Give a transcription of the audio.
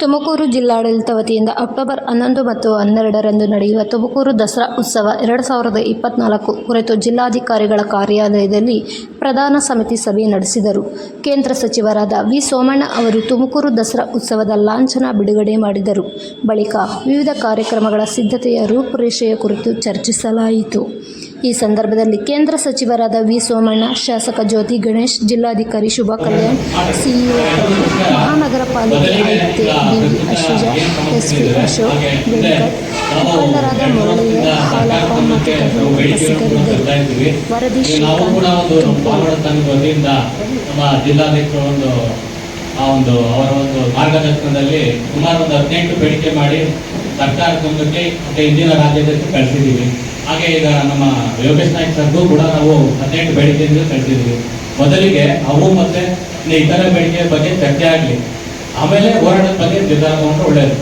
ತುಮಕೂರು ಜಿಲ್ಲಾಡಳಿತ ವತಿಯಿಂದ ಅಕ್ಟೋಬರ್ 11 ಮತ್ತು 12ರಂದು ನಡೆಯುವ ತುಮಕೂರು ದಸರಾ ಉತ್ಸವ 2024 ಕುರಿತು ಜಿಲ್ಲಾಧಿಕಾರಿಗಳ ಕಾರ್ಯಾಲಯದಲ್ಲಿ ಪ್ರಧಾನ ಸಮಿತಿ ಸಭೆ ನಡೆಸಿದರು. ಕೇಂದ್ರ ಸಚಿವರಾದ ವಿ. ಸೋಮಣ್ಣ ಅವರು ತುಮಕೂರು ದಸರಾ ಉತ್ಸವದ ಲಾಂಛನ ಬಿಡುಗಡೆ ಮಾಡಿದರು. ಬಳಿಕ ವಿವಿಧ ಕಾರ್ಯಕ್ರಮಗಳ ಸಿದ್ಧತೆಯ ರೂಪುರೇಷೆಯ ಕುರಿತು ಚರ್ಚಿಸಲಾಯಿತು. ಈ ಸಂದರ್ಭದಲ್ಲಿ ಕೇಂದ್ರ ಸಚಿವರಾದ ವಿ. ಸೋಮಣ್ಣ, ಶಾಸಕ ಜ್ಯೋತಿ ಗಣೇಶ್, ಜಿಲ್ಲಾಧಿಕಾರಿ ಶುಭಾ ಕಲ್ಯಾಣ್, ಸಿಇಒ ಪ್ರಭು, ಮಹಾನಗರ ಪಾಲಿಕೆ ಆಯುಕ್ತೆ ಡಿ.ವಿ. ಅಶ್ವಜ, ಎಸ್ಪಿ ಅಶೋಕ್, ವೆಂಕಟ್, ಮುಖಂಡರಾದ ಮುರಳಯ್ಯ, ಹಾಲಪ್ಪ ಮತ್ತಿತರರು ಉಪಸ್ಥಿತರಿದ್ದರು. ವರದಿ ಶ್ರೀಕಾಂತ್, ಅವರ ಮಾರ್ಗದರ್ಶನದಲ್ಲಿ ಸುಮಾರು 18 ಬೇಡಿಕೆ ಮಾಡಿ ಸರ್ಕಾರ ಗಮನಕ್ಕೆ ಮತ್ತೆ ಇಂದಿನ ರಾಜ್ಯದಕ್ಕೆ ಕಳಿಸಿದ್ದೀವಿ. ಹಾಗೆ ಈಗ ನಮ್ಮ ಯೋಗೇಶ್ ನಾಯ್ಕ್ ಸರ್ಗೂ ಕೂಡ ನಾವು 18 ಬೇಡಿಕೆಯಿಂದ ಕಳಿಸಿದ್ದೀವಿ. ಮೊದಲಿಗೆ ಅವು ಮತ್ತೆ ಇತರ ಬೇಡಿಕೆ ಬಗ್ಗೆ ಚರ್ಚೆ ಆಗಲಿ, ಆಮೇಲೆ ಹೋರಾಟದ ಬಗ್ಗೆ ನಿರ್ಧಾರ ತಗೊಂಡ್ರೆ ಒಳ್ಳೆಯದು.